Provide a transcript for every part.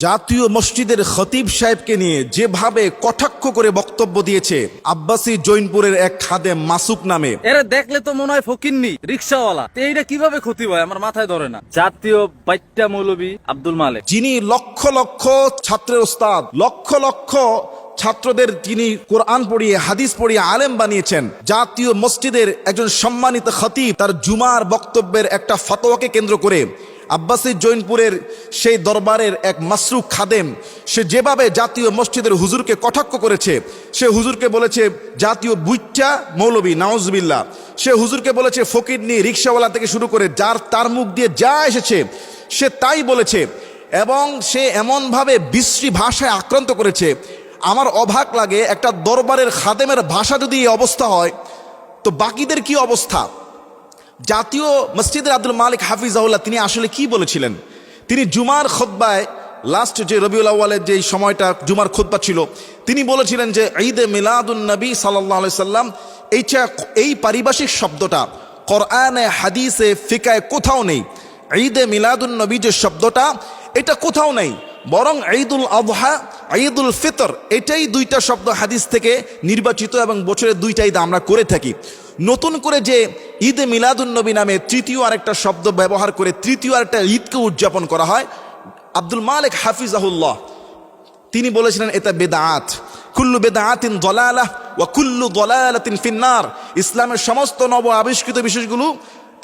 জাতীয় মসজিদের খতিব সাহেবকে নিয়ে যেভাবে কটাক্ষ করে বক্তব্য দিয়েছে আব্বাসী জৈনপুরের এক খাদেম মাসুক নামে, এরা দেখলে তো মনে হয় ফকিন্নি রিক্সাওয়ালা। এইটা কিভাবে ক্ষতি হয় আমার মাথায় ধরে না। জাতীয় বাইট্টা মৌলবী আব্দুল মালেক, যিনি লক্ষ লক্ষ ছাত্রের ওস্তাদ, লক্ষ লক্ষ ছাত্রদের তিনি কোরআন পড়িয়ে হাদিস পড়িয়ে আলেম বানিয়েছেন, জাতীয় মসজিদের একজন সম্মানিত খতিব তার জুমার বক্তব্যের একটা ফতোয়াকে কেন্দ্র করে আব্বাসী জৈনপুরের সেই দরবারের এক মাসরুক খাদেম সে যেভাবে জাতীয় মসজিদের হুজুরকে কটাক্ষ করেছে, সে হুজুরকে বলেছে জাতীয় বুইচ্চা মৌলবী, নাউজুবিল্লাহ। সে হুজুরকে বলেছে ফকিরনি, রিক্সাওয়ালা থেকে শুরু করে যার তার মুখ দিয়ে যা এসেছে সে তাই বলেছে, এবং সে এমনভাবে বিশ্রী ভাষায় আক্রান্ত করেছে। আমার অবাক লাগে, একটা দরবারের খাদেমের ভাষা যদি এই অবস্থা হয় তো বাকিদের কি অবস্থা? জাতীয় মসজিদের আব্দুল মালিক হাফিজাহুল্লাহ তিনি আসলে কি বলেছিলেন? তিনি জুমার খুতবায়, লাস্ট যে রবিউল আউয়ালের যে সময়টা জুমার খুতবা ছিল, তিনি বলেছিলেন যে ঈদে মিলাদুন নবী সাল্লাল্লাহু আলাইহি সাল্লাম এই পারিভাষিক শব্দটা কোরআনে হাদিসে ফিকায় কোথাও নেই। ঈদে মিলাদুন নবী যে শব্দটা এটা কোথাও নেই, বরং ঈদুল আযহা, ঈদুল ফিতর, এটাই দুইটা শব্দ হাদিস থেকে নির্বাচিত এবং বছরে দুইটা ঈদ আমরা করে থাকি। নতুন করে যে ঈদে মিলাদুন নবী নামে তৃতীয় আরেকটা শব্দ ব্যবহার করে তৃতীয় আরেকটা ঈদকে উদযাপন করা হয়, আব্দুল মালিক হাফিজাহুল্লাহ তিনি বলেছিলেন এটা বেদাত, কুল্লু বেদাতিন দালালাহ ওয়া কুল্লু দালালাতিন ফিন্নার। ইসলামের সমস্ত নব আবিষ্কৃত বিষয়গুলো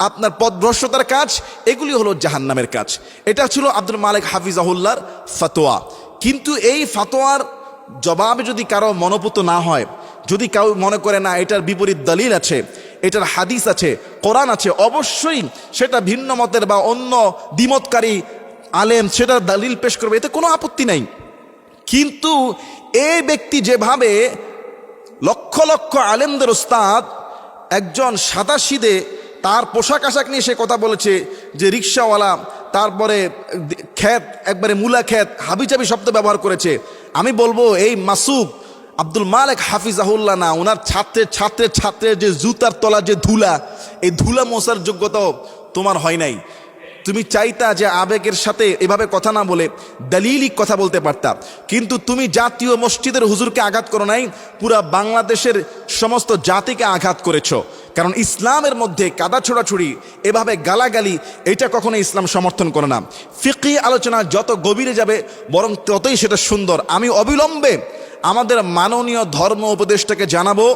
আপনার পথভ্রষ্টতার কাজ, এগুলি হলো জাহান্নামের কাজ। এটা ছিল আব্দুল মালিক হাফিজাহুল্লাহর ফতোয়া। কিন্তু এই ফতোয়ার জবাবে যদি কারো মনোপুত না হয়, যদি কেউ মনে করে না এটার বিপরীত দলিল আছে, এটার হাদিস আছে, কোরআন আছে, অবশ্যই সেটা ভিন্ন মতের বা অন্য দ্বিমতকারী আলেম সেটার দলিল পেশ করবে, এতে কোনো আপত্তি নাই। কিন্তু এই ব্যক্তি যেভাবে লক্ষ লক্ষ আলেমদের ওস্তাদ একজন সাদাসিদে তার পোশাক আশাক নিয়ে সে কথা বলেছে যে রিক্সাওয়ালা, তারপরে খ্যাত একবারে মূলা খ্যাত হাবিজাবি শব্দ ব্যবহার করেছে, আমি বলবো এই মাসুক আব্দুল মালিক হাফিজাহুল্লাহ না, ওনার ছাত্রের যে জুতার তলা যে ধুলা, এই ধুলা মোছার যোগ্যতাও তোমার হয় নাই। তুমি চাইতা যে আবেগের সাথে এভাবে কথা না বলে দলিলিক কথা বলতে পারতা, কিন্তু তুমি জাতীয় মসজিদের হুজুরকে আঘাত করো নাই, পুরা বাংলাদেশের সমস্ত জাতিকে আঘাত করেছ। কারণ ইসলামের মধ্যে কাদা ছোড়াছুড়ি, এভাবে গালাগালি, এটা কখনো ইসলাম সমর্থন করে না। ফিকহি আলোচনা যত গভীরে যাবে বরং ততই সেটা সুন্দর। আমি অবিলম্বে আমাদের মাননীয় ধর্ম উপদেষ্টাকে জানাবো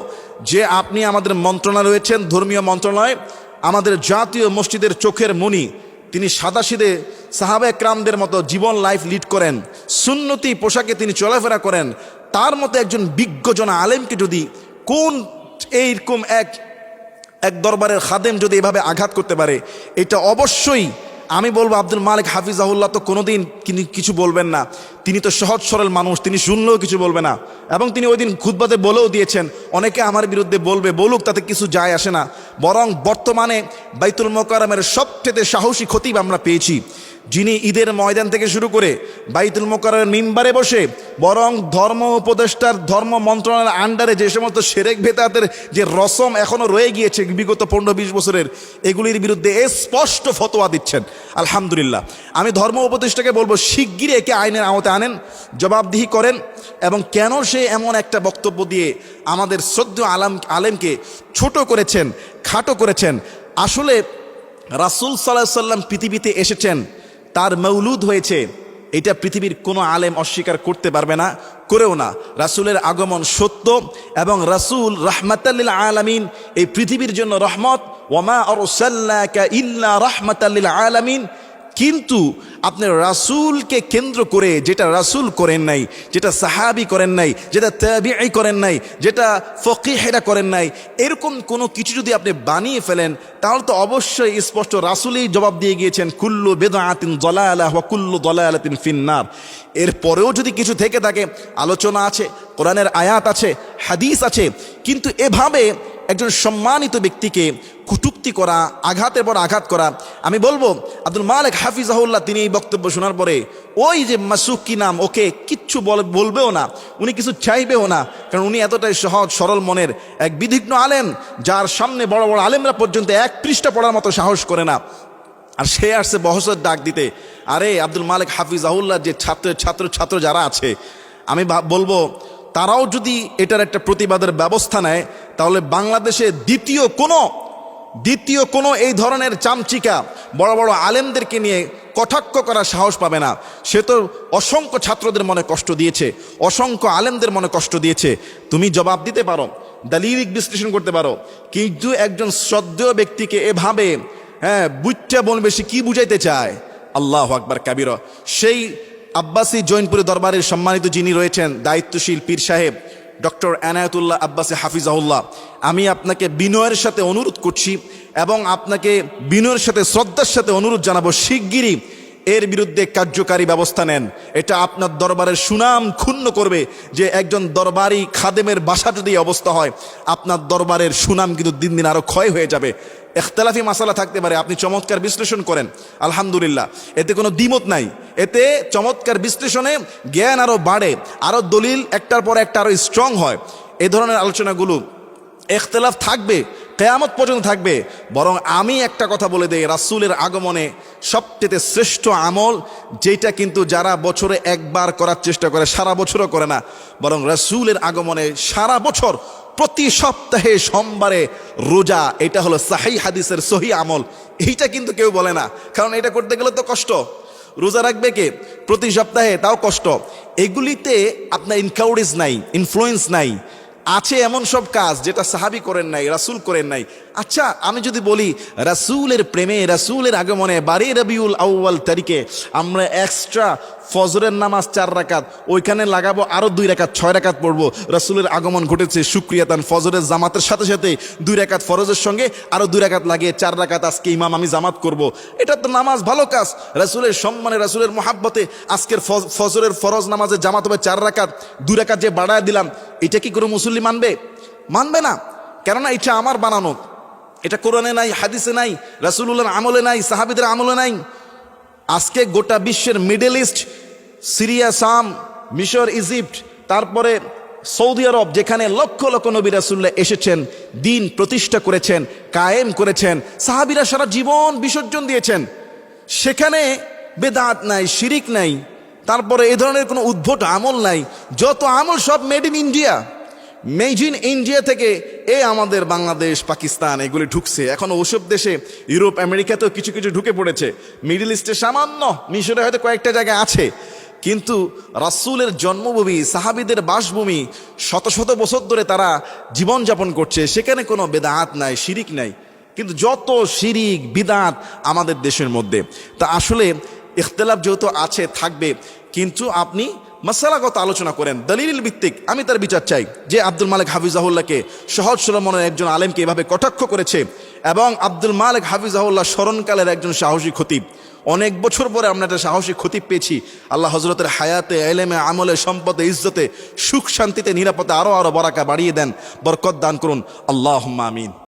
যে আপনি আমাদের মন্ত্রণালয় রয়েছেন, ধর্মীয় মন্ত্রণালয়, আমাদের জাতীয় মসজিদের চোখের মণি, তিনি সাদাসিদে সাহাবা একরামদের মতো জীবন লাইফ লিড করেন, সুন্নতি পোশাকে তিনি চলাফেরা করেন, তার মতো একজন বিজ্ঞজন আলেমকে যদি কোন এইরকম এক দরবারের খাদেম যদি এভাবে আঘাত করতে পারে, এটা অবশ্যই আমি বলবো আব্দুল মালিক হাফিজাহুল্লাহ তো কোনোদিন কিছু বলবেন না। তিনি তো সহজ সরল মানুষ, তিনি শুনলেও কিছু বলবে না, এবং তিনি ওই দিন খুতবাতে বলেও দিয়েছেন অনেকে আমার বিরুদ্ধে বলবে, বলুক, তাতে কিছু যায় আসে না। বরং বর্তমানে বাইতুল মোকাররমের সবচেয়ে সাহসী খতিব আমরা পেয়েছি, যিনি ঈদের ময়দান থেকে শুরু করে বাইতুল মোকাররমের মিম্বারে বসে বরং ধর্ম উপদেষ্টার ধর্ম মন্ত্রণালয়ের আন্ডারে যে সমস্ত শিরক বেদাতের যে রসম এখনো রয়ে গিয়েছে বিগত 15-20 বছরের, এগুলির বিরুদ্ধে স্পষ্ট ফতোয়া দিচ্ছেন। আলহামদুলিল্লাহ, আমি ধর্ম উপদেষ্টাকে বলবো শিগগিরই একে আইনের আওতায় আনেন, জবাবদিহি করেন, এবং কেন সে এমন একটা বক্তব্য দিয়ে আমাদের শ্রদ্ধেয় আলেমকে ছোট করেছেন, খাটো করেছেন। আসলে রাসূল সাল্লাল্লাহু আলাইহি সাল্লাম পৃথিবীতে এসেছেন, তার মৌলুদ হয়েছে, এটা পৃথিবীর কোনো আলেম অস্বীকার করতে পারবে না, করেও না। রাসূলের আগমন সত্য, এবং রাসূল রাহমাতাল লিল আলামিন, এই পৃথিবীর জন্য রহমত, ওয়ামা আরসালনাকা ইল্লা রাহমাতাল লিল আলামিন। কিন্তু আপনি রাসূলকে কেন্দ্র করে যেটা রাসূল করেন নাই, যেটা সাহাবী করেন নাই, যেটা তাবিঈ করেন নাই, যেটা ফকিহেরা করেন নাই, এরকম কোনো কিছু যদি আপনি বানিয়ে ফেলেন তাহলে তো অবশ্যই স্পষ্ট রাসূলই জবাব দিয়ে গিয়েছেন কুল্লু বিদআতিন দালালাহ ওয়া কুল্লু দালালাতিন ফিন্নার। এরপরেও যদি কিছু থেকে থাকে, আলোচনা আছে, কোরআনের আয়াত আছে, হাদিস আছে, কিন্তু এভাবে একজন সম্মানিত ব্যক্তিকে কুটুক্তি করা, আঘাতের পর আঘাত করা, আমি বলবো আব্দুল মালিক হাফিজাহুল্লাহ তিনি এই বক্তব্য শোনার পরে ওই যে মাসুক কি নাম, ওকে কিচ্ছু বলবেও না, উনি কিছু চাইবেও না, কারণ উনি এতটাই সহজ সরল মনের এক বিধিজ্ঞ আলেম, যার সামনে বড় বড় আলেমরা পর্যন্ত এক পৃষ্ঠা পড়ার মতো সাহস করে না। আর সে আসছে বহসের ডাক দিতে। আরে আব্দুল মালিক হাফিজাহুল্লাহ যে ছাত্র যারা আছে, আমি বলবো তারাও যদি এটার একটা প্রতিবাদের ব্যবস্থা নেয়, তাহলে বাংলাদেশে দ্বিতীয় কোনো এই ধরনের চামচিকা বড় বড় আলেমদেরকে নিয়ে কটাক্ষ করার সাহস পাবে না। সে তো অসংখ্য ছাত্রদের মনে কষ্ট দিয়েছে, অসংখ্য আলেমদের মনে কষ্ট দিয়েছে। তুমি জবাব দিতে পারো, দালিলিক বিশ্লেষণ করতে পারো, কিন্তু একজন শ্রদ্ধেয় ব্যক্তিকে এভাবে বুঝটা বলবে সে কি বুঝাইতে চায়। আল্লাহু আকবার কাবীরা। সেই আব্বাসী জৈনপুরি দরবারের সম্মানিত যিনি রয়েছেন দায়িত্বশীল পীর সাহেব ডক্টর এনায়েতুল্লাহ আব্বাসী হাফিজাহুল্লাহ, আমি আপনাকে বিনয়ের সাথে অনুরোধ করছি এবং আপনাকে বিনয়ের সাথে শ্রদ্ধার সাথে অনুরোধ জানাবো, শিগগিরই এর বিরুদ্ধে কার্যকারী ব্যবস্থা নেন। এটা আপনার দরবারের সুনাম ক্ষুণ্ণ করবে যে একজন দরবারি খাদেমের বাসা যদি এই অবস্থা হয়, আপনার দরবারের সুনাম কিন্তু দিন দিন আরো ক্ষয় হয়ে যাবে। ইখতিলাফি মাসালা থাকতে পারে, আপনি চমৎকার বিশ্লেষণ করেন, আলহামদুলিল্লাহ, এতে কোনো দ্বিমত নাই। এতে চমৎকার বিশ্লেষণে জ্ঞান আরো বাড়ে, আরো দলিল একটার পর একটা আরো স্ট্রং হয়। এই ধরনের আলোচনাগুলো ইখতিলাফ থাকবে, কিয়ামত পর্যন্ত থাকবে। বরং আমি একটা কথা বলে দেই, রাসূলের আগমনে সবচেয়ে শ্রেষ্ঠ আমল যেটা কিন্তু যারা বছরে একবার করার চেষ্টা করে, সারা বছরও করে না, বরং রাসূলের আগমনে সারা বছর প্রতি সপ্তাহে সোমবারে রোজা, এটা হলো সাহিহ হাদিসের সহি আমল। এইটা কিন্তু কেউ বলে না, কারণ এটা করতে গেলে তো কষ্ট। রোজা রাখবে কে প্রতি সপ্তাহে, তাও কষ্ট। এগুলিতে আপনার ইনকাউরেজ নাই, ইনফ্লুয়েন্স নাই। আছে এমন সব কাজ যেটা সাহাবী করেন নাই, রাসূল করেন নাই। আচ্ছা, আমি যদি বলি রাসূলের প্রেমে, রাসূলের আগমনে 12 রবিউল আউয়াল তারিখে আমরা এক্সট্রা ফজরের নামাজ 4 রাকাত, ওইখানে লাগাবো আরো 2 রাকাত, 6 রাকাত পড়বো। রাসূলের আগমন ঘটেছে, শুকরিয়াতান ফজরের জামাতের সাথে সাথে 2 রাকাত ফরজের সঙ্গে আরো 2 রাকাত লাগিয়ে 4 রাকাত আজকে ইমাম আমি জামাত করব। এটা তো নামাজ, ভালো কাজ। রাসূলের সম্মানে, রাসূলের মহাব্বতে আজকের ফজরের ফরজ নামাজে জামাত হবে 4 রাকাত, 2 রাকাত যে বাড়ায় দিলাম, এটা কি কোনো মুসল্লি মানবে? মানবে না। কেননা এটা আমার বানানো, এটা কোরআনে নাই, হাদিসে নাই, রাসূলুল্লাহর আমলে নাই, সাহাবীদের আমলে নাই। আজকে গোটা বিশ্বের মিডল ইস্ট, সিরিয়া, শাম, মিশর, ইজিপ্ট, তারপরে সৌদি আরব, যেখানে লক্ষ লক্ষ নবী রাসূলুল্লাহ এসেছেন, দিন প্রতিষ্ঠা করেছেন, কায়েম করেছেন, সাহাবীরা সারা জীবন বিসর্জন দিয়েছেন, সেখানে বেদাত নাই, শিরিক নাই, তারপরে এই ধরনের কোনো উদ্ভট আমল নাই। যত আমল সব made in India, made in India থেকে আমাদের বাংলাদেশ, পাকিস্তান এগুলি ঢুকছে। এখন ওসব দেশে, ইউরোপ, আমেরিকাতেও কিছু কিছু ঢুকে পড়েছে, মিডল ইস্টে সামান্য, মিশরে হয়তো কয়েকটা জায়গায় আছে। কিন্তু রাসূলের জন্মভূমি, সাহাবীদের বাসভূমি, শত শত বছর ধরে তারা জীবনযাপন করছে, সেখানে কোনো বেদাত নাই, শিরিক নাই। কিন্তু যত শিরিক বিদাত আমাদের দেশের মধ্যে। তা আসলে ইখতিলাফ যেহেতু আছে, থাকবে, কিন্তু আপনি মাসালাগত আলোচনা করেন, দলিল ভিত্তিক। আমি তার বিচার চাই যে আব্দুল মালিক হাফিজাহুল্লাহকে, সহজ সরল মনের একজন আলেমকে এভাবে কটাক্ষ করেছে, এবং আব্দুল মালিক হাফিজাহুল্লাহ স্মরণকালের একজন সাহসী খতিব। অনেক বছর পরে আমরা একটা সাহসী খতিব পেয়েছি। আল্লাহ হজরতের হায়াতে, এলেমে, আমলে, সম্পদে, ইজ্জতে, সুখ শান্তিতে, নিরাপদে আরো আরো বরাকা বাড়িয়ে দেন, বরকত দান করুন। আল্লাহুম্মা আমিন।